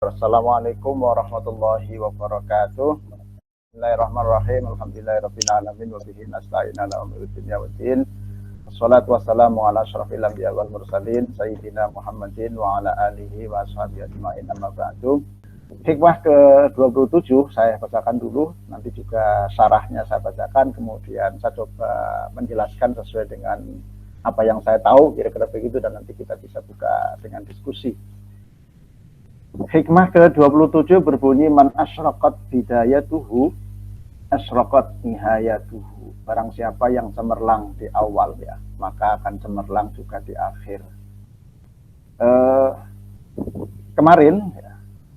Assalamualaikum warahmatullahi wabarakatuh. Bismillahirrahmanirrahim. Alhamdulillahirabbil alamin wa bihi nasta'in ala umuri dunya waddin. Wassalatu wassalamu ala asyrofil anbiya'i wal mursalin sayyidina Muhammadin wa ala alihi wa ashabihi ajmain, amma ba'du. Hikmah ke-27 saya bacakan dulu, nanti juga syarahnya saya bacakan, kemudian saya coba menjelaskan sesuai dengan apa yang saya tahu, kira-kira begitu, dan nanti kita bisa buka dengan diskusi. Hikmah ke-27 berbunyi, man asyraqat bidayatuhu asyraqat nihayatuhu. Barang siapa yang cemerlang di awal, ya, maka akan cemerlang juga di akhir. Kemarin, ya,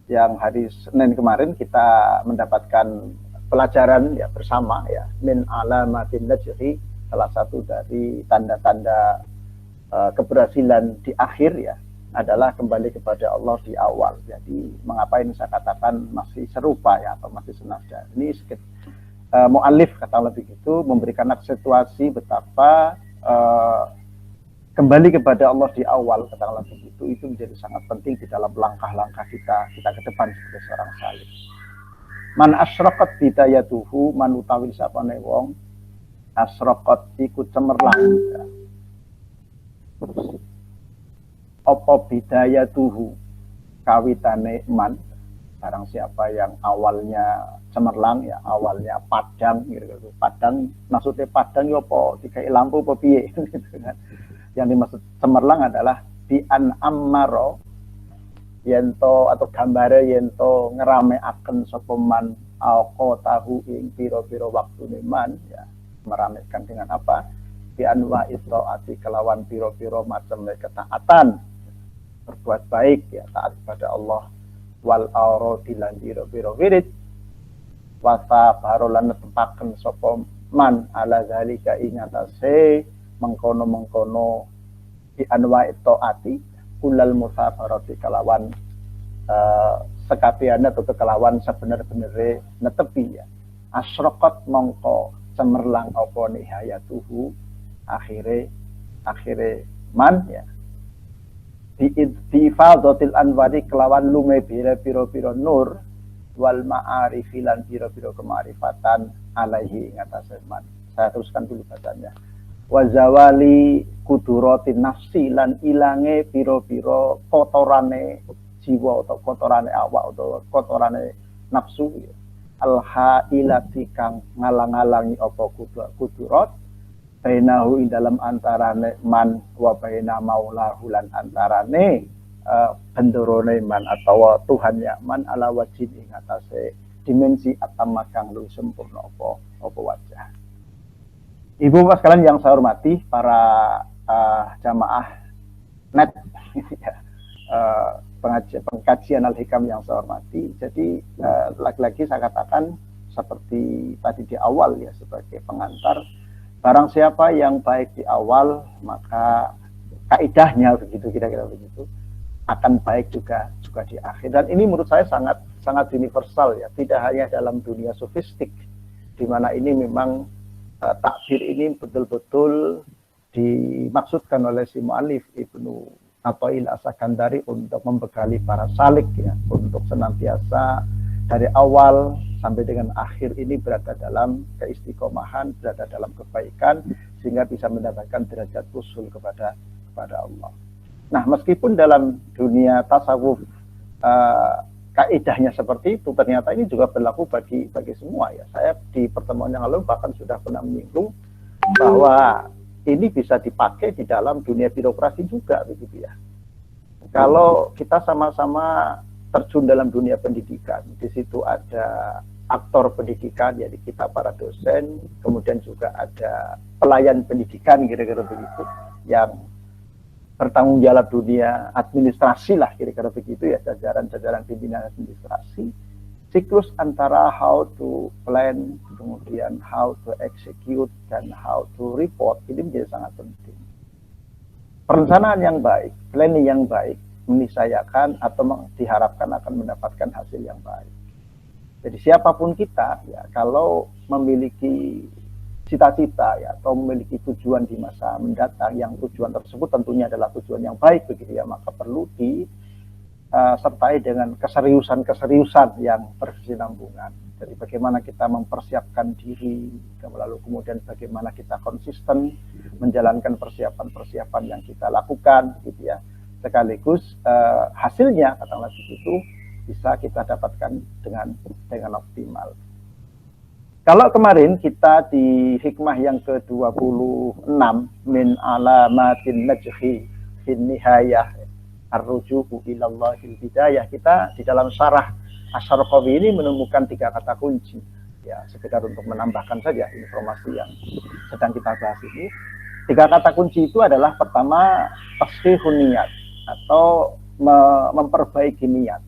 yang hari Senin kemarin kita mendapatkan pelajaran, ya, bersama, ya, min alamatin najhi, salah satu dari tanda-tanda keberhasilan di akhir, ya, adalah kembali kepada Allah di awal. Jadi mengapa ini saya katakan masih serupa, ya, atau masih senada. Ini mu'alif kata lebih gitu memberikan aksentuasi betapa kembali kepada Allah di awal, kata lebih itu menjadi sangat penting di dalam langkah-langkah kita ke depan sebagai seorang salih. Man asyraqat bidayatuhu, man utawi sapane wong asyraqat ikut cemerlang, ya. Opo bidaya tuhu kawitane man, barang siapa yang awalnya cemerlang, ya, awalnya padang, gitu. Padang maksudnya padang ya apa dikai lampu apa piye gitu kan. Yang dimaksud cemerlang adalah bi an ammaro yento, atau gambare yento ngerameaken sapa man alqa tahu ing pira-pira waktune man, ya, meramekan dengan apa? Bi anwa itaati, kelawan pira-pira macam ketaatan, berbuat baik, ya, taat kepada Allah, wal aurati lan pira-pira wirid, wasa barolan netepaken sapa man ala zalika ing atase mengkono-mengkono di anwa taati kulal musafarati, kelawan sekabiane atau kelawan sebener-benere netepi, ya, asyraqat mongko cemerlang apa nihayatuhu akhire man, ya, di ifadatil anwari, kelawan lume pira-pira nur, wal ma'arifi lan pira-pira kemarifatan alaihi ngatasi man. Saya teruskan dulu bacanya. Wa zawali kuduratin nafsi, lan ilange pira-pira kotorane jiwa atau kotorane awak atau kotorane nafsu, ya. Al-hailati kang ngalang-alangi apa kudurat bainahu ing dalam antarane man wa baina maulahu lan antarane bendorone man atau Tuhannya man ala wajib ing atase dimensi atama kang luwih sempurna apa wajah. Ibu bapak sekalian yang saya hormati, para jamaah net pengkajian Al-Hikam yang saya hormati. Jadi lagi-lagi saya katakan seperti tadi di awal, ya, sebagai pengantar, barang siapa yang baik di awal, maka kaidahnya begitu, kira-kira begitu, akan baik juga di akhir. Dan ini menurut saya sangat universal, ya, tidak hanya dalam dunia sofistik, di mana ini memang takbir ini betul-betul dimaksudkan oleh si mu'alif Ibnu Athail As-Sakandari untuk membekali para salik, ya, untuk senantiasa dari awal sampai dengan akhir ini berada dalam keistiqomahan, berada dalam kebaikan, sehingga bisa mendapatkan derajat usul kepada Allah. Nah, meskipun dalam dunia tasawuf kaidahnya seperti itu, ternyata ini juga berlaku bagi semua, ya. Saya di pertemuan yang lalu bahkan sudah pernah menyinggung bahwa ini bisa dipakai di dalam dunia birokrasi juga, begitu, ya. Kalau kita sama-sama terjun dalam dunia pendidikan, di situ ada aktor pendidikan, ya, di kita para dosen, kemudian juga ada pelayan pendidikan, kira-kira begitu, yang bertanggung jawab dunia administrasi lah, kira-kira begitu, ya, jajaran pimpinan administrasi. Siklus antara how to plan, kemudian how to execute, dan how to report, ini menjadi sangat penting. Perencanaan yang baik, planning yang baik, meniscayakan atau diharapkan akan mendapatkan hasil yang baik. Jadi siapapun kita, ya, kalau memiliki cita-cita, ya, atau memiliki tujuan di masa mendatang, yang tujuan tersebut tentunya adalah tujuan yang baik, begitu, ya, maka perlu sertai dengan keseriusan-keseriusan yang berkesinambungan. Jadi bagaimana kita mempersiapkan diri, lalu kemudian bagaimana kita konsisten menjalankan persiapan-persiapan yang kita lakukan, gitu ya. Sekaligus hasilnya, katakanlah begitu, bisa kita dapatkan dengan optimal. Kalau kemarin kita di hikmah yang ke-26 min alamatin najhi fin nihayah ar-ruju'u ilallahil bidayah, kita di dalam syarah Asy-Syarqawi ini menemukan 3 kata kunci. Ya, sekedar untuk menambahkan saja informasi yang sedang kita bahas ini. 3 kata kunci itu adalah pertama tashihun niat atau memperbaiki niat.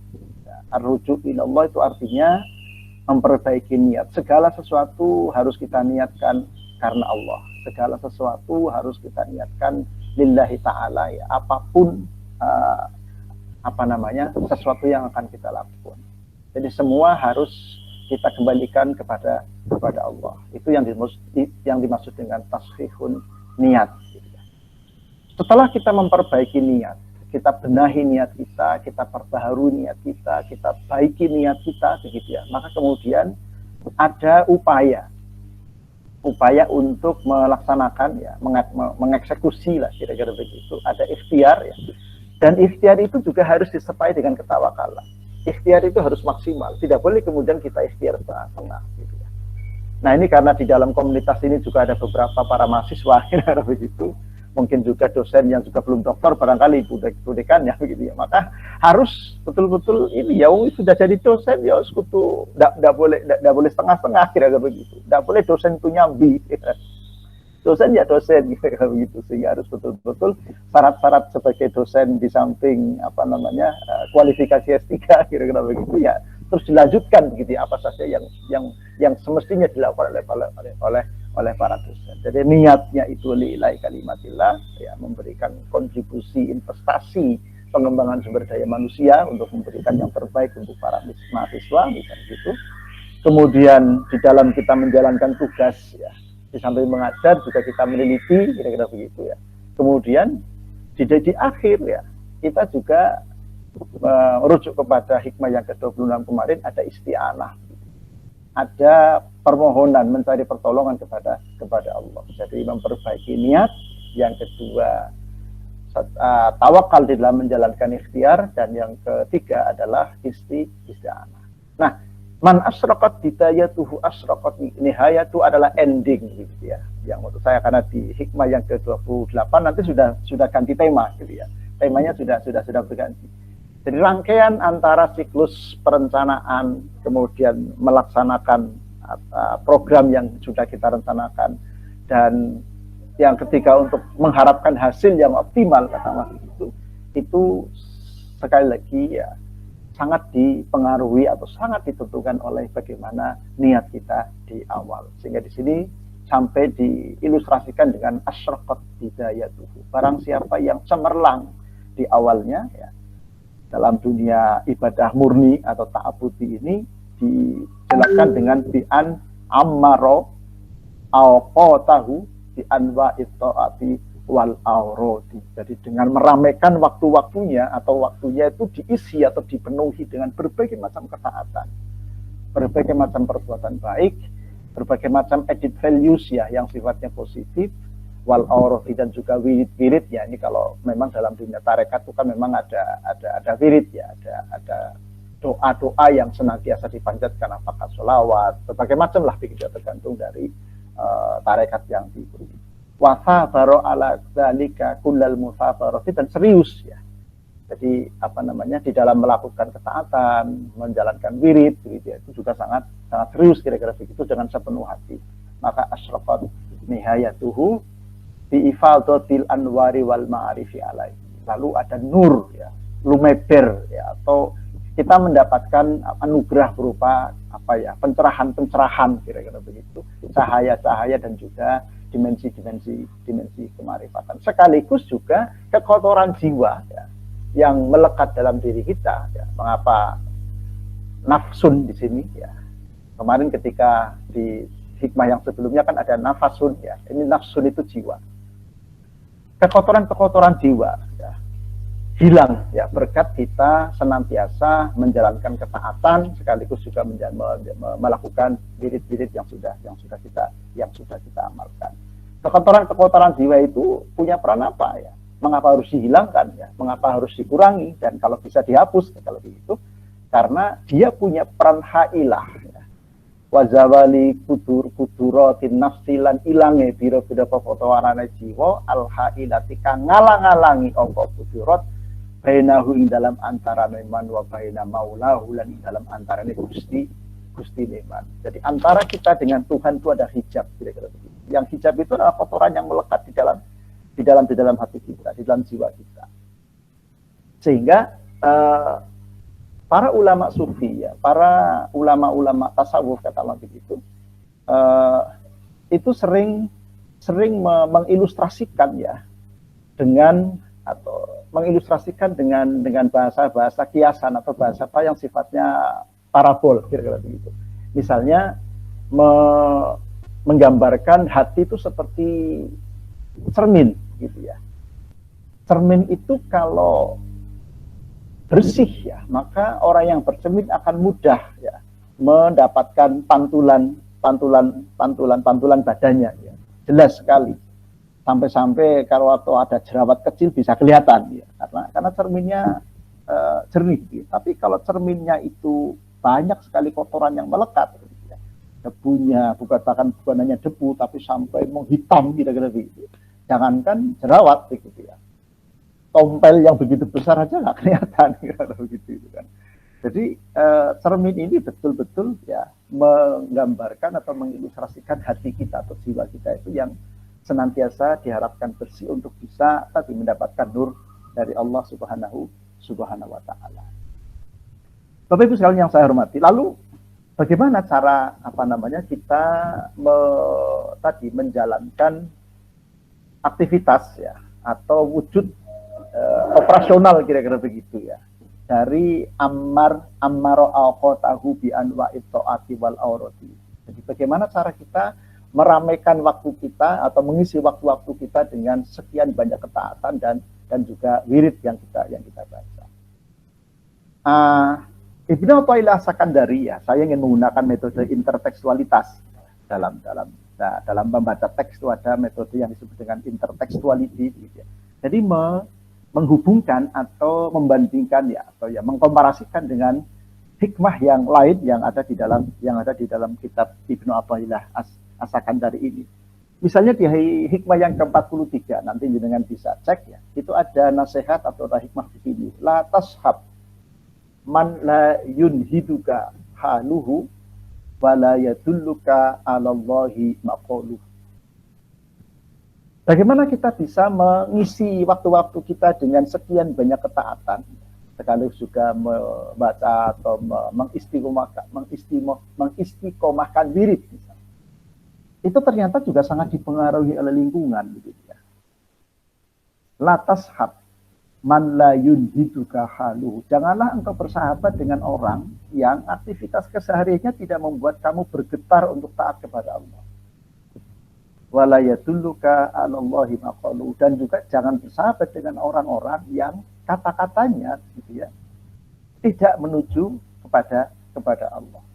Ar-ruju' ilallah itu artinya memperbaiki niat. Segala sesuatu harus kita niatkan karena Allah. Segala sesuatu harus kita niatkan lillahi ta'ala, ya. Apapun sesuatu yang akan kita lakukan. Jadi semua harus kita kembalikan kepada Allah. Itu yang dimaksud dengan tashihun niat. Setelah kita memperbaiki niat, kita benahi niat kita perbaharui niat kita baiki niat kita, begitu ya. Maka kemudian ada upaya untuk melaksanakan, ya, mengeksekusi lah, kira-kira begitu. Ada ikhtiar, ya. Dan ikhtiar itu juga harus disertai dengan ketawakalan. Ikhtiar itu harus maksimal, tidak boleh kemudian kita ikhtiar setengah-setengah, gitu ya. Nah, ini karena di dalam komunitas ini juga ada beberapa para mahasiswa, kira-kira begitu. Mungkin juga dosen yang juga belum doktor, barangkali bu dekannya, begitu ya. Maka harus betul-betul ini, ya sudah jadi dosen, ya sekutu, tidak boleh setengah-setengah, kira-kira begitu. Tidak boleh dosen itu nyambi, kira. Dosen ya dosen, kira-kira begitu. Sehingga harus betul-betul syarat-syarat sebagai dosen di samping kualifikasi S3, kira-kira begitu ya. Terus dilanjutkan, begitu ya, apa saja yang semestinya dilakukan oleh para dosen. Jadi niatnya itu lillahi kalimatillah, ya, memberikan kontribusi investasi pengembangan sumber daya manusia untuk memberikan yang terbaik untuk para mahasiswa, misalnya gitu. Kemudian di dalam kita menjalankan tugas, ya, di samping mengajar juga kita meneliti, kira-kira begitu ya. Kemudian di akhir, ya, kita juga merujuk kepada hikmah yang ke-26 kemarin, ada isti'anah. Ada permohonan, mencari pertolongan kepada Allah. Jadi memperbaiki niat. Yang kedua, tawakal di dalam menjalankan ikhtiar. Dan yang ketiga adalah isti'anah. Nah, man asyraqat bidayatuhu asyraqat nihayatu adalah ending, gitu ya. Yang menurut saya, karena di hikmah yang ke-28 nanti sudah ganti tema, gitu ya. Temanya sudah berganti. Jadi rangkaian antara siklus perencanaan, kemudian melaksanakan program yang sudah kita rencanakan, dan yang ketiga untuk mengharapkan hasil yang optimal, katakanlah begitu, itu sekali lagi, ya, sangat dipengaruhi atau sangat ditentukan oleh bagaimana niat kita di awal. Sehingga di sini sampai diilustrasikan dengan asyraqat bidayatuhu. Barang siapa yang cemerlang di awalnya, ya, dalam dunia ibadah murni atau ta'abudi ini dijelaskan dengan bi'an ammaro awqatahu bi'anwa'it ta'ati wal awrodi. Jadi dengan meramaikan waktu-waktunya, atau waktunya itu diisi atau dipenuhi dengan berbagai macam ketaatan, berbagai macam perbuatan baik, berbagai macam added values, ya, yang sifatnya positif, wal awrodi, dan juga wirid-wirid, ya. Ini kalau memang dalam dunia tarekat itu kan memang ada wirid, ya, ada doa-doa yang senantiasa dipanjatkan, apakah sholawat, berbagai macam lah, begitu, tergantung dari tarekat yang diberi. Wasabaro ala dzalika kullal musabarati, dan serius, ya. Jadi di dalam melakukan ketaatan, menjalankan wirid, begitu ya, itu juga sangat serius, kira-kira begitu, dengan sepenuh hati. Maka asyraqat nihayatuhu bi ifadatil anwari wal ma'arifi alaihi. Lalu ada nur, ya, lumeber, ya, atau kita mendapatkan anugerah berupa pencerahan, kira-kira begitu, cahaya-cahaya, dan juga dimensi kemarifatan, sekaligus juga kekotoran jiwa, ya, yang melekat dalam diri kita, ya. Mengapa nafsun di sini, ya? Kemarin ketika di hikmah yang sebelumnya kan ada nafasun, ya. Ini nafsun itu jiwa. Kekotoran jiwa, ya. hilang ya, berkat kita senantiasa menjalankan ketaatan sekaligus juga melakukan wirid-wirid yang sudah kita amalkan. Kekotoran jiwa itu punya peran apa ya? Mengapa harus dihilangkan ya? Mengapa harus dikurangi, dan kalau bisa dihapus kalau begitu? Karena dia punya peran hailah ya. Wazawali kuduratin nafsilan ilange biro-biro pefotowarane jiwa al hailati kang ngalang-alangi apa kudurat bainahu ing dalam antara man wa baina maulahu lan ing dalam antarane Gusti Neman. Jadi antara kita dengan Tuhan itu ada hijab, kira-kira begitu. Yang hijab itu adalah kotoran yang melekat di dalam hati kita, di dalam jiwa kita. Sehingga para ulama sufi ya, para ulama-ulama tasawuf kata Allah begitu, itu sering mengilustrasikan ya mengilustrasikan dengan bahasa-bahasa kiasan atau bahasa apa yang sifatnya parabol, kira-kira begitu. Misalnya menggambarkan hati itu seperti cermin gitu ya. Cermin itu kalau bersih ya, maka orang yang bercermin akan mudah ya mendapatkan pantulan badannya ya. Jelas sekali. Sampai kalau ada jerawat kecil bisa kelihatan ya, karena cerminnya jernih gitu. Tapi kalau cerminnya itu banyak sekali kotoran yang melekat gitu ya. Debunya bukan hanya debu tapi sampai menghitam kira-kira begitu. Jangankan jerawat gitu ya. Tompel yang begitu besar aja nggak kelihatan kira-kira begitu kan. Jadi cermin ini betul-betul ya menggambarkan atau mengilustrasikan hati kita atau jiwa kita itu yang senantiasa diharapkan bersih untuk bisa tadi mendapatkan nur dari Allah Subhanahu wa Ta'ala. Bapak Ibu sekalian yang saya hormati, lalu bagaimana cara kita menjalankan aktivitas ya atau wujud operasional kira-kira begitu ya dari ammaro al-qatahu bi anwa'it ta'ati wal aurati. Jadi bagaimana cara kita meramaikan waktu kita atau mengisi waktu-waktu kita dengan sekian banyak ketaatan dan juga wirid yang kita baca. Ibnu Athaillah Sakandari ya, saya ingin menggunakan metode intertekstualitas dalam membaca teks itu ada metode yang disebut dengan intertekstuality gitu ya. Jadi menghubungkan atau membandingkan ya atau ya mengkomparasikan dengan hikmah yang lain yang ada di dalam kitab Ibnu Athaillah As-Sakandari ini. Misalnya di hikmah yang ke-43, nanti jenengan bisa cek ya. Itu ada nasihat atau ada hikmah begini. La tashab man la yunhiduka haluhu wa la yadulluka 'alallahi maqaluhu. Bagaimana kita bisa mengisi waktu-waktu kita dengan sekian banyak ketaatan, sekaligus juga membaca atau mengistiqomahkan wirid misalnya. Itu ternyata juga sangat dipengaruhi oleh lingkungan gitu ya. Latas hab man la yunhiduka haluhu. Janganlah engkau bersahabat dengan orang yang aktivitas kesehariannya tidak membuat kamu bergetar untuk taat kepada Allah. Wala yadulluka 'alallahi maqalu, dan juga jangan bersahabat dengan orang-orang yang kata-katanya gitu ya tidak menuju kepada Allah.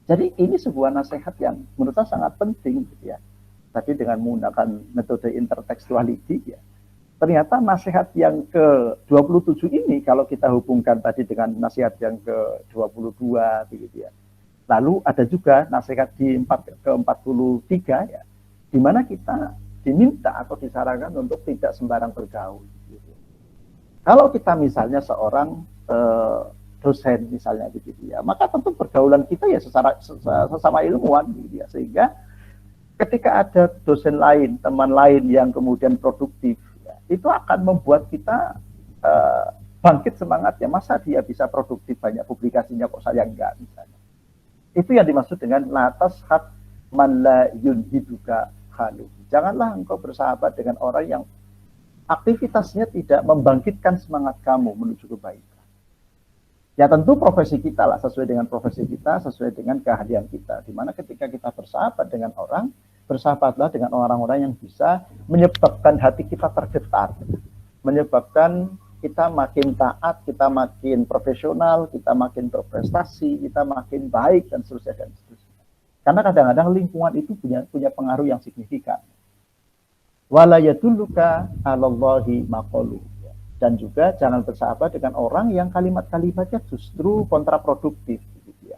Jadi ini sebuah nasihat yang menurut saya sangat penting gitu ya. Tadi dengan menggunakan metode intertekstuality ya. Ternyata nasihat yang ke-27 ini kalau kita hubungkan tadi dengan nasihat yang ke-22 gitu ya. Lalu ada juga nasihat di ke-43 ya, di mana kita diminta atau disarankan untuk tidak sembarang bergaul gitu. Kalau kita misalnya seorang dosen misalnya begitu ya, maka tentu pergaulan kita ya sesama ilmuwan gitu ya, sehingga ketika ada dosen lain, teman lain yang kemudian produktif ya, itu akan membuat kita bangkit semangatnya. Masa dia bisa produktif banyak publikasinya kok saya enggak misalnya. Itu yang dimaksud dengan latas hak man la yunhiduka halu. Janganlah engkau bersahabat dengan orang yang aktivitasnya tidak membangkitkan semangat kamu menuju kebaikan. Ya tentu profesi kita lah, sesuai dengan profesi kita, sesuai dengan keahlian kita. Dimana ketika kita bersahabat dengan orang, bersahabatlah dengan orang-orang yang bisa menyebabkan hati kita tergetar, menyebabkan kita makin taat, kita makin profesional, kita makin berprestasi, kita makin baik, dan seterusnya dan seterusnya. Karena kadang-kadang lingkungan itu punya pengaruh yang signifikan. Wala yadulluka 'alallahi maqalu. Dan juga jangan bersahabat dengan orang yang kalimat-kalimatnya justru kontraproduktif gitu ya.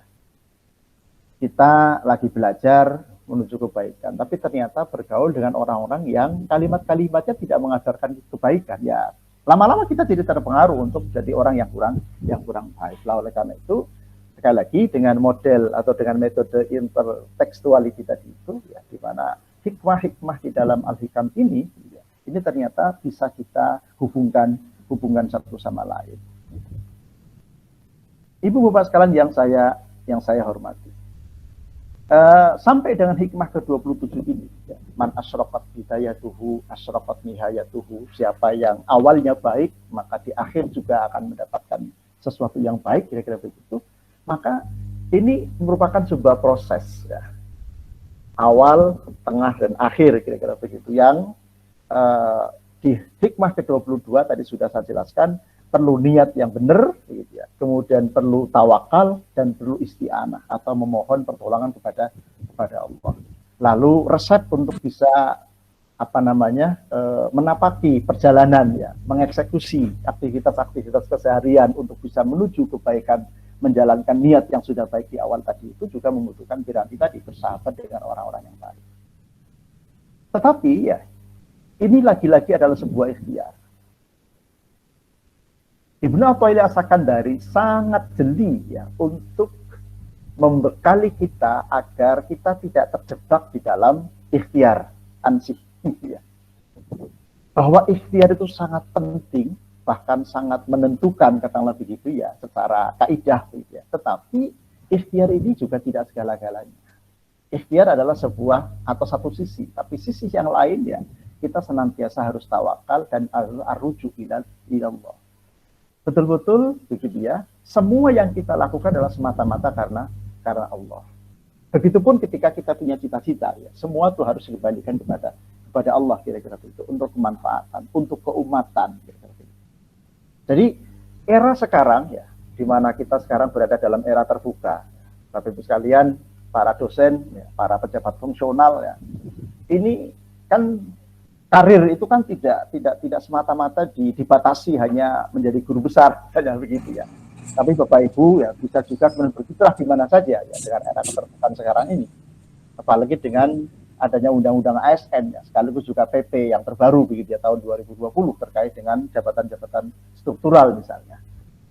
Kita lagi belajar menuju kebaikan, tapi ternyata bergaul dengan orang-orang yang kalimat-kalimatnya tidak mengajarkan kebaikan, ya lama-lama kita jadi terpengaruh untuk jadi orang yang kurang baik. Lah oleh karena itu, sekali lagi dengan model atau dengan metode intertekstuality tadi itu, ya, di mana hikmah-hikmah di dalam Al-Hikam ini, ya, ini ternyata bisa kita hubungkan satu sama lain. Ibu bapak sekalian yang saya hormati, sampai dengan hikmah ke-27 ini, ya, man asyraqat bidayatuhu asyraqat nihayatuhu, siapa yang awalnya baik maka di akhir juga akan mendapatkan sesuatu yang baik, kira-kira begitu. Maka ini merupakan sebuah proses, ya, awal, tengah, dan akhir, kira-kira begitu, yang di hikmah ke-22 tadi sudah saya jelaskan, perlu niat yang benar, gitu ya. Kemudian perlu tawakal dan perlu isti'anah atau memohon pertolongan kepada Allah. Lalu resep untuk bisa menapaki perjalanan, ya, mengeksekusi aktivitas keseharian untuk bisa menuju kebaikan, menjalankan niat yang sudah baik di awal tadi, itu juga membutuhkan piranti tadi, bersahabat dengan orang-orang yang baik. Tetapi ya, ini lagi-lagi adalah sebuah ikhtiar. Ibnu Athaillah As-Sakandari sangat jeli, ya, untuk membekali kita agar kita tidak terjebak di dalam ikhtiar ansih, ya. Bahwa ikhtiar itu sangat penting, bahkan sangat menentukan, katakanlah begitu ya, secara kaidah, ya. Tetapi ikhtiar ini juga tidak segala-galanya. Ikhtiar adalah sebuah atau satu sisi, tapi sisi yang lain, ya, kita senantiasa harus tawakal dan arruju ilallah. Betul-betul begitu ya. Semua yang kita lakukan adalah semata-mata karena Allah. Begitupun ketika kita punya cita-cita, ya, semua itu harus dikembalikan kepada Allah, kira-kira begitu, untuk kemanfaatan, untuk keumatan, kira-kira begitu. Jadi era sekarang, ya, di mana kita sekarang berada dalam era terbuka, Bapak Ibu sekalian, para dosen, ya, para pejabat fungsional, ya, ini kan karir itu kan tidak semata-mata dibatasi hanya menjadi guru besar saja begitu ya. Tapi Bapak Ibu, ya, bisa juga berkiprah di mana saja, ya, dengan era keterbukaan sekarang ini. Apalagi dengan adanya undang-undang ASN, ya, sekaligus juga PP yang terbaru begitu ya, tahun 2020 terkait dengan jabatan-jabatan struktural misalnya.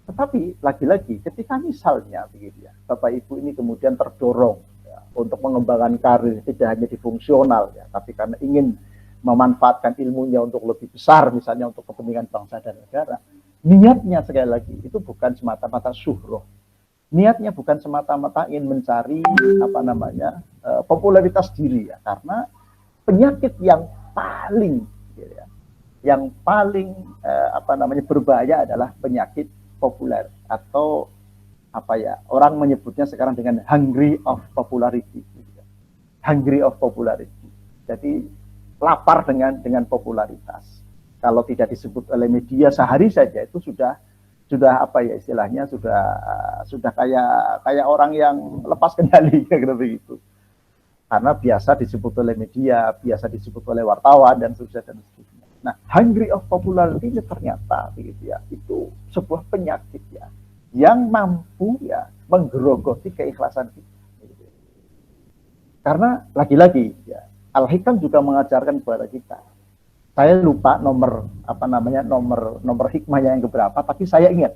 Tetapi lagi-lagi ketika misalnya begitu ya, Bapak Ibu ini kemudian terdorong, ya, untuk mengembangkan karir tidak hanya di fungsional, ya, tapi karena ingin memanfaatkan ilmunya untuk lebih besar, misalnya untuk kepentingan bangsa dan negara, niatnya sekali lagi itu bukan semata-mata syuhroh. Niatnya bukan semata-mata ingin mencari popularitas diri, ya, karena penyakit yang paling berbahaya adalah penyakit populer, atau orang menyebutnya sekarang dengan hungry of popularity, hungry of popularity. Jadi lapar dengan popularitas. Kalau tidak disebut oleh media sehari saja itu sudah istilahnya sudah kayak orang yang lepas kendali, kayak begitu. Karena biasa disebut oleh media, biasa disebut oleh wartawan dan seterusnya. Nah, hungry of popularity ini ternyata begitu ya, itu sebuah penyakit, ya, yang mampu, ya, menggerogoti keikhlasan kita. Karena lagi-lagi, ya, Al-Hikam juga mengajarkan kepada kita. Saya lupa nomor hikmahnya yang keberapa, tapi saya ingat.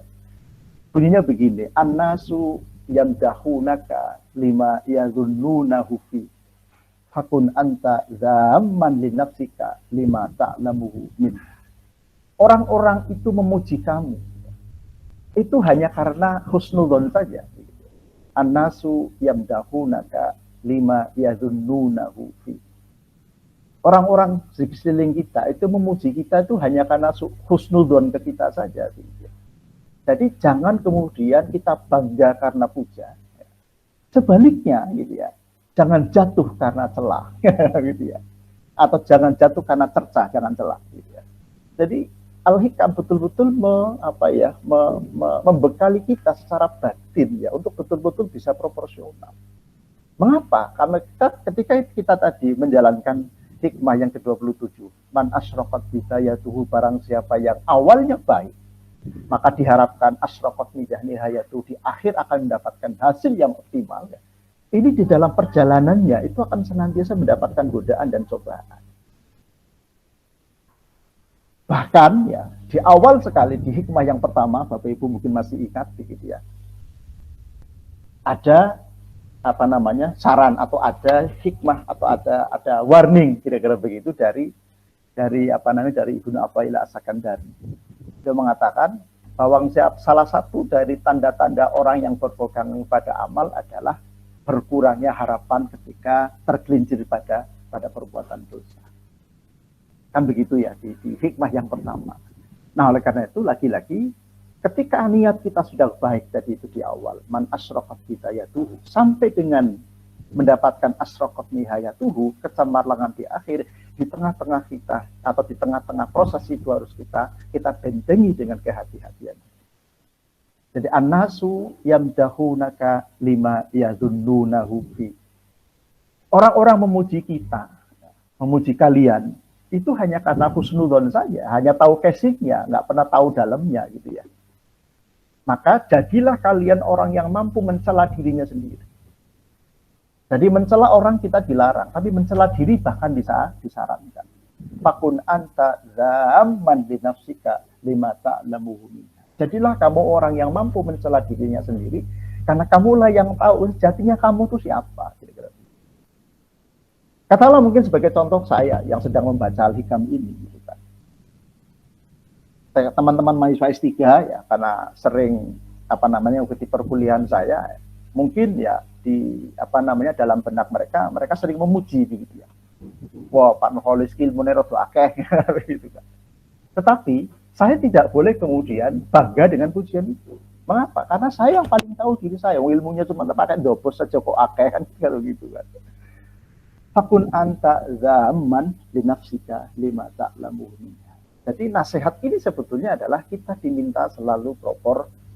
Bunyinya begini, an-nasu yamdahunaka lima yadhunnunahu fi. Fakun anta zaman li nafsika lima ta'lamuhu min. Orang-orang itu memuji kamu. Itu hanya karena husnudzon saja. An-nasu yamdahunaka lima yadhunnunahu fi. Orang-orang di sekeliling kita itu memuji kita itu hanya karena husnudzon ke kita saja. Jadi jangan kemudian kita bangga karena puja. Sebaliknya, gitu ya, jangan jatuh karena celah, gitu ya, atau jangan jatuh karena cercah, jangan celah. Gitu ya. Jadi Al-Hikam betul-betul membekali kita secara batin ya untuk betul-betul bisa proporsional. Mengapa? Karena ketika kita tadi menjalankan hikmah yang ke-27, man asyraqat bidayatuhu, barang siapa yang awalnya baik, maka diharapkan asyraqat nihayatuhu, di akhir akan mendapatkan hasil yang optimal. Ya. Ini di dalam perjalanannya itu akan senantiasa mendapatkan godaan dan cobaan. Bahkan ya di awal sekali di hikmah yang pertama, Bapak Ibu mungkin masih ingat begitu ya. Ada saran atau ada hikmah atau ada warning kira-kira begitu dari Ibnu Athaillah As-Sakandari. Dia mengatakan bahwa salah satu dari tanda-tanda orang yang berpegang pada amal adalah berkurangnya harapan ketika tergelincir pada perbuatan dosa. Kan begitu ya di hikmah yang pertama. Nah, oleh karena itu lagi-lagi ketika niat kita sudah baik tadi itu di awal, man asyraqat bidayatuhu, sampai dengan mendapatkan asyraqat nihayatuhu, kecemerlangan di akhir, di tengah-tengah kita atau di tengah-tengah proses itu harus kita bentengi dengan kehati-hatian. Jadi annasu yamdahunaka lima yadhunnunahu fi. Orang-orang memuji kita, memuji kalian, itu hanya karena husnudzon saja, hanya tahu casingnya, nggak pernah tahu dalamnya gitu ya. Maka jadilah kalian orang yang mampu mencela dirinya sendiri. Jadi mencela orang kita dilarang, tapi mencela diri bahkan disarankan. Fakun anta zaman li nafsika lima ta'lamuhu minha. Jadilah kamu orang yang mampu mencela dirinya sendiri, karena kamulah yang tahu sejatinya kamu itu siapa. Katakanlah mungkin sebagai contoh saya yang sedang membaca Al-Hikam ini. Teman-teman mahasiswa S3 ya, karena sering mengikuti perkuliahan saya, mungkin ya dalam benak mereka sering memuji begitu ya. Wah, Pak Nurholis ilmunya rada akeh begitu kan. Tetapi saya tidak boleh kemudian bangga dengan pujian itu. Mengapa? Karena saya yang paling tahu diri saya, ilmunya cuma pakai dobos saja kok akeh kan kalau gitu kan. Fakun anta zaman li nafsika lima ta'lamuhu minha. Jadi nasihat ini sebetulnya adalah kita diminta selalu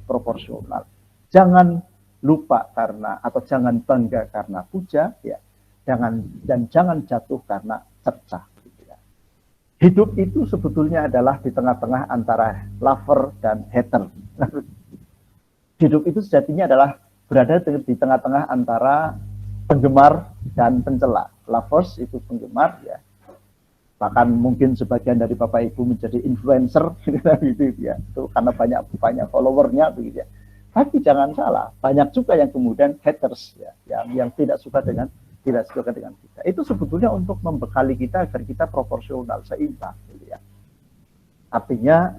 proporsional. Jangan lupa atau jangan bangga karena puja, ya. Jangan jatuh karena cercah. Gitu ya. Hidup itu sebetulnya adalah di tengah-tengah antara lover dan hater. Hidup itu sejatinya adalah berada di tengah-tengah antara penggemar dan pencela. Lovers itu penggemar, ya. Bahkan mungkin sebagian dari Bapak Ibu menjadi influencer gitu ya, itu karena banyak followernya begitu ya. Tapi jangan salah, banyak juga yang kemudian haters ya, yang tidak suka dengan kita. Itu sebetulnya untuk membekali kita agar kita proporsional, seimbang gitu ya. Artinya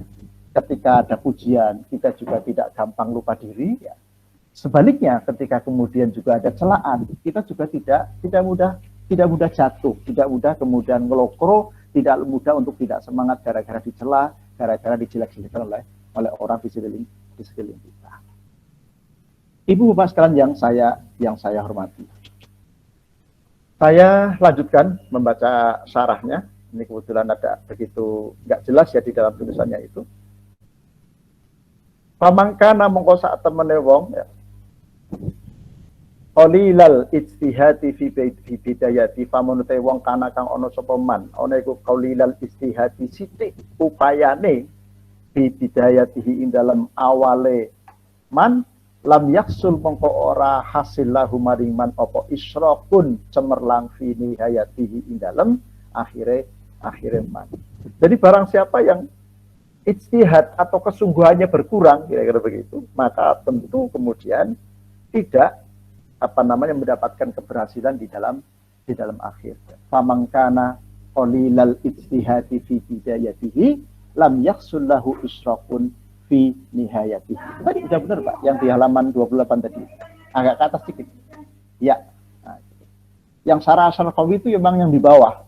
ketika ada pujian, kita juga tidak gampang lupa diri ya. Sebaliknya ketika kemudian juga ada celaan, kita juga tidak mudah jatuh, tidak mudah kemudian ngelokro, tidak mudah untuk tidak semangat gara-gara dicela, gara-gara dijelek-jelekan oleh orang di sekeliling kita. Ibu Bapak sekalian yang saya hormati. Saya lanjutkan membaca syarahnya. Ini kebetulan ada begitu nggak jelas ya di dalam tulisannya itu. Pamangkana mongko sak temene wong ya. Qaulilal ijtihadi fi bidayati, pamunute wong kana kang ana sapa man ana iku qaulilal ijtihadi sithik upayane fi bidayatihi ing dalem awale man lam yaksul mongko ora hasil lahu maring man apa isyraqun cemerlang fi nihayatihi ing dalem akhire man. Jadi barang siapa yang ijtihad atau kesungguhannya berkurang kira-kira begitu, maka tentu kemudian tidak mendapatkan keberhasilan di dalam akhir. Famangkana qalilal ijtihadi fi bidayatihi lam yahsul lahu isyraqun fi nihayatihi. Tadi sudah benar Pak, yang di halaman 28 tadi. Agak ke atas sedikit. Ya. Nah, yang Syarah Asy-Syarqawi itu memang yang di bawah.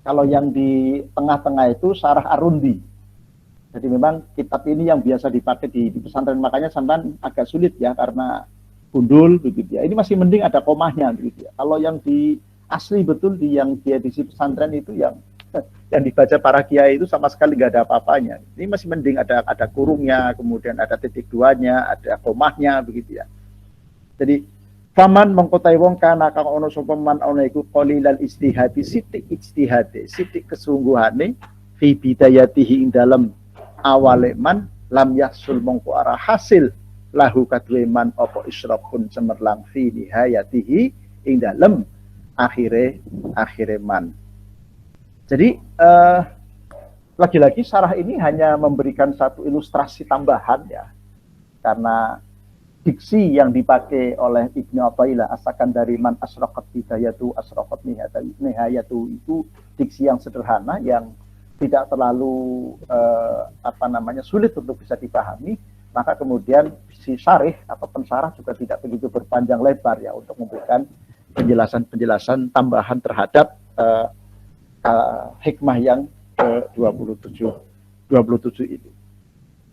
Kalau yang di tengah-tengah itu Syarah Ar-Rundi. Jadi memang kitab ini yang biasa dipakai di pesantren, makanya sampean agak sulit ya karena gundul begitu ya. Ini masih mending ada komahnya begitu ya. Kalau yang di asli betul yang di edisi pesantren itu yang Yang dibaca para kiai itu sama sekali nggak ada apa-apanya. Ini masih mending ada kurungnya, kemudian ada titik duanya, ada komahnya, begitu ya. Jadi faman mengkotai wong kana kang ono sapa man ono iku qalilal istihadi, sithik ijtihade, sithik kesungguhane fi bidayatihi ing dalem awale man lam yahsul mongko arah hasil lahu kadue man apa isyrafun cemerlang fi nihayatihi ing dalem akhire man. Jadi lagi-lagi syarah ini hanya memberikan satu ilustrasi tambahan ya, karena diksi yang dipakai oleh Ibnu Athaillah asalkan dari man asyraqat bidayatu asyraqat nihayatu itu diksi yang sederhana yang tidak terlalu sulit untuk bisa dipahami, maka kemudian si syarih atau pensyarah juga tidak begitu berpanjang lebar ya untuk memberikan penjelasan tambahan terhadap hikmah yang ke-27 itu.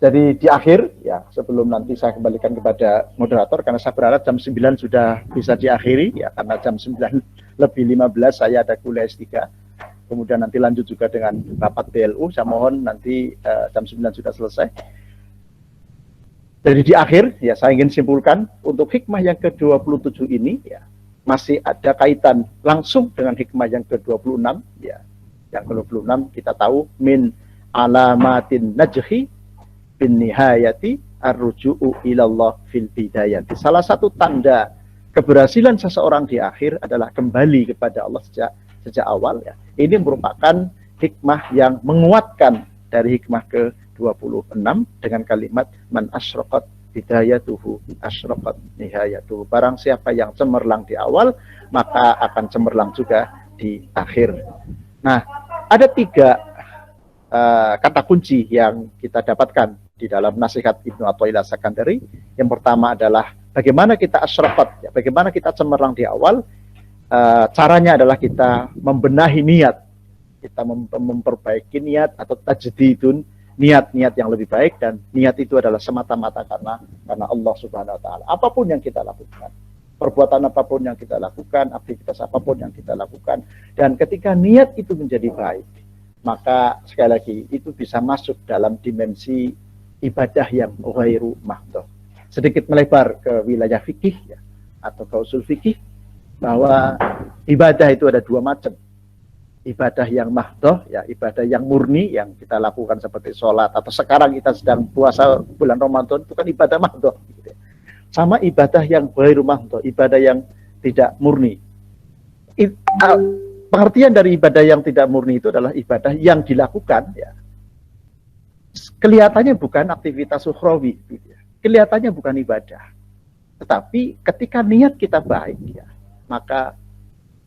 Jadi di akhir ya, sebelum nanti saya kembalikan kepada moderator karena saya berharap jam 9 sudah bisa diakhiri ya, karena jam 9:15 saya ada kuliah S3. Kemudian nanti lanjut juga dengan rapat BLU. Saya mohon nanti jam 9 sudah selesai. Jadi di akhir ya saya ingin simpulkan untuk hikmah yang ke-27 ini ya masih ada kaitan langsung dengan hikmah yang ke-26 ya. Yang ke-26 kita tahu min alamatin najhi bin nihayati ar-ruju'u ilallah fil bidayati. Salah satu tanda keberhasilan seseorang di akhir adalah kembali kepada Allah sejak awal ya. Ini merupakan hikmah yang menguatkan dari hikmah ke-26 dengan kalimat man asyraqat bidayatuhu asyraqat nihayatuhu. Barang siapa yang cemerlang di awal, maka akan cemerlang juga di akhir. Nah, ada 3 kata kunci yang kita dapatkan di dalam nasihat Ibnu Athaillah Sakandari. Yang pertama adalah bagaimana kita asyraqat, ya, bagaimana kita cemerlang di awal. Caranya adalah kita membenahi niat, kita memperbaiki niat atau tajdidun, niat-niat yang lebih baik, dan niat itu adalah semata-mata karena Allah Subhanahu wa taala. Apapun yang kita lakukan, perbuatan apapun yang kita lakukan, aktivitas apapun yang kita lakukan, dan ketika niat itu menjadi baik, maka sekali lagi itu bisa masuk dalam dimensi ibadah yang ghairu mahdhah. Sedikit melebar ke wilayah fikih ya, atau ke usul fikih, bahwa ibadah itu ada 2 macam. Ibadah yang mahdhah, ya, ibadah yang murni yang kita lakukan seperti sholat, atau sekarang kita sedang puasa bulan Ramadan, itu kan ibadah mahdhah. Gitu. Sama ibadah yang ghairu mahdhah, ibadah yang tidak murni. Pengertian dari ibadah yang tidak murni itu adalah ibadah yang dilakukan, ya, kelihatannya bukan aktivitas ukhrawi, gitu ya. Kelihatannya bukan ibadah. Tetapi ketika niat kita baik, ya, maka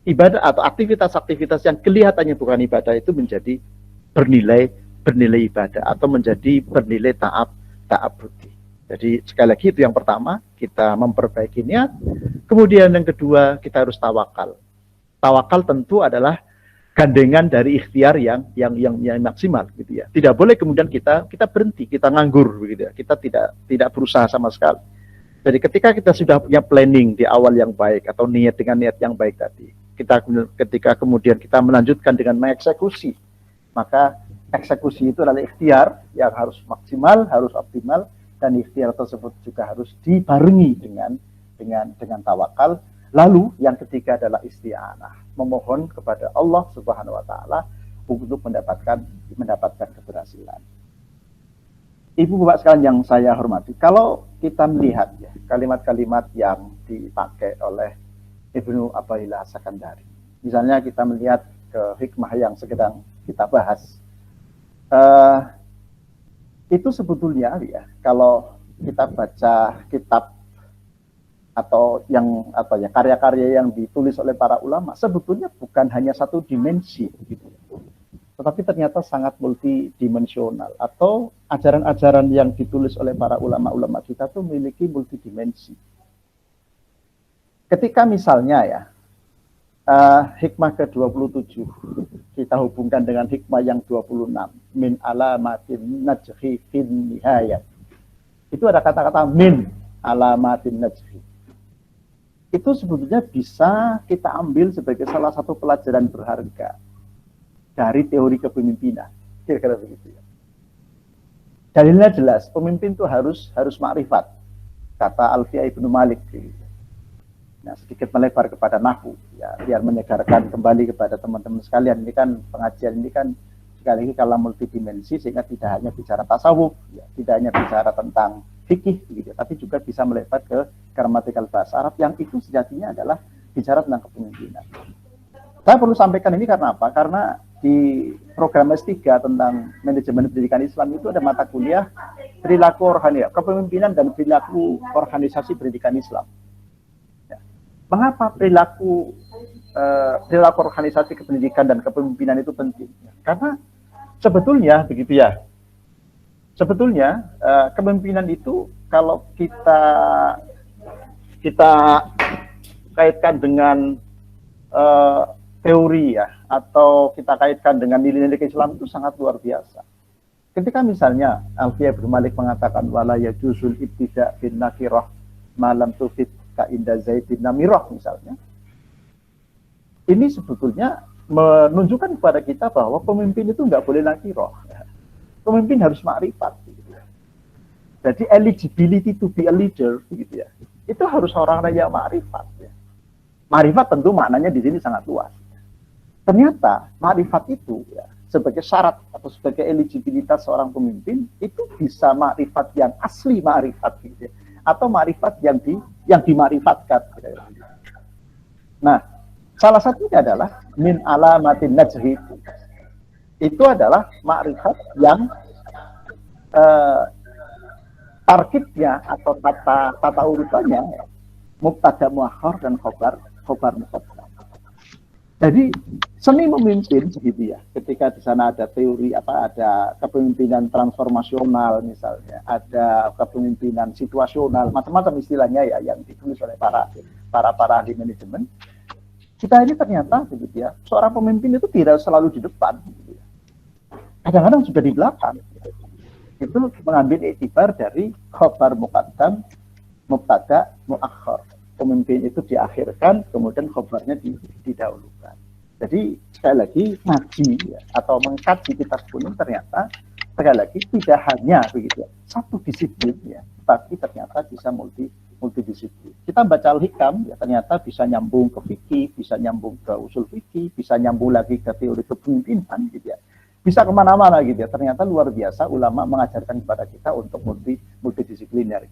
ibadah atau aktivitas-aktivitas yang kelihatannya bukan ibadah itu menjadi bernilai ibadah atau menjadi bernilai ta'abbudi. Jadi sekali lagi itu yang pertama, kita memperbaiki niat. Kemudian yang kedua, kita harus tawakal. Tawakal tentu adalah gandengan dari ikhtiar yang maksimal gitu ya. Tidak boleh kemudian kita berhenti, kita nganggur begitu ya. Kita tidak berusaha sama sekali. Jadi ketika kita sudah punya planning di awal yang baik atau niat dengan niat yang baik tadi, ketika kemudian kita melanjutkan dengan mengeksekusi, maka eksekusi itu adalah ikhtiar yang harus maksimal, harus optimal, dan ikhtiar tersebut juga harus dibarengi dengan tawakal. Lalu yang ketiga adalah isti'anah, memohon kepada Allah Subhanahu wa taala untuk mendapatkan keberhasilan. Ibu bapak sekalian yang saya hormati, kalau kita melihat ya kalimat-kalimat yang dipakai oleh Ibnu Athaillah Sakandari, misalnya kita melihat ke hikmah yang sedang kita bahas, itu sebetulnya ya kalau kita baca kitab atau karya-karya yang ditulis oleh para ulama, sebetulnya bukan hanya satu dimensi gitu, tetapi ternyata sangat multidimensional, atau ajaran-ajaran yang ditulis oleh para ulama-ulama kita tuh memiliki multidimensi. Ketika misalnya ya hikmah ke-27 kita hubungkan dengan hikmah yang 26, min alamatin najhi fin nihayat, itu ada kata-kata min alamatin najhi. Itu sebetulnya bisa kita ambil sebagai salah satu pelajaran berharga. dari teori kepemimpinan. Kira-kira begitu ya. Dalilnya jelas, pemimpin itu harus makrifat, kata Alfiya Ibnu Malik. Nah, sedikit melebar kepada nahwu, ya, biar menyegarkan kembali kepada teman-teman sekalian. Ini kan pengajian ini kan sekali lagi kalau multidimensi, sehingga tidak hanya bicara tasawuf, ya, tidak hanya bicara tentang fikih, gitu, tapi juga bisa melebar ke gramatikal bahasa Arab, yang itu sejatinya adalah bicara tentang kepemimpinan. Saya perlu sampaikan ini karena apa? Karena di program S3 tentang manajemen pendidikan Islam itu ada mata kuliah perilaku organisasi, kepemimpinan dan perilaku organisasi pendidikan Islam. Ya. Mengapa perilaku organisasi kependidikan dan kepemimpinan itu penting? Karena sebetulnya begitu ya. Sebetulnya kepemimpinan itu kalau kita kaitkan dengan teori ya, atau kita kaitkan dengan nilai-nilai Islam itu sangat luar biasa. Ketika misalnya Alfiya Ibnu Malik mengatakan wala yajuzul ibtida' bin nakirah malam tufid ka inda zaidin namirah misalnya, ini sebetulnya menunjukkan kepada kita bahwa pemimpin itu nggak boleh nakirah. Pemimpin harus makrifat. Gitu ya. Jadi eligibility to be a leader, gitu ya, itu harus orang yang makrifat. Ya. Makrifat tentu maknanya di sini sangat luas. Ternyata makrifat itu ya, sebagai syarat atau sebagai eligibilitas seorang pemimpin itu bisa makrifat yang asli makrifat, gitu ya, atau makrifat yang dimarifatkan. Gitu ya. Nah, salah satunya adalah min alamatin najhi. Itu adalah makrifat yang tarkibnya atau tata urutannya mubtada muakhar dan khobar muqaddam. Jadi seni memimpin begitu ya. Ketika di sana ada teori ada kepemimpinan transformasional misalnya, ada kepemimpinan situasional, macam-macam istilahnya ya yang ditulis oleh para ahli manajemen. Kita ini ternyata begitu ya, seorang pemimpin itu tidak selalu di depan. Gitu ya. Kadang-kadang juga di belakang. Gitu. Itu mengambil iktibar dari khobar muqaddam, mubtada muakhar. Pemimpin itu diakhirkan, kemudian khobarnya didahulukan. Jadi sekali lagi ngaji ya, atau mengkaji kitab kuning ternyata sekali lagi tidak hanya begitu ya, satu disiplin ya, tapi ternyata bisa multidisiplin. Kita baca Al-Hikam ya, ternyata bisa nyambung ke fikih, bisa nyambung ke usul fikih, bisa nyambung lagi ke teori kepemimpinan gitu ya. Bisa kemana-mana gitu ya. Ternyata luar biasa ulama mengajarkan kepada kita untuk multidisipliner.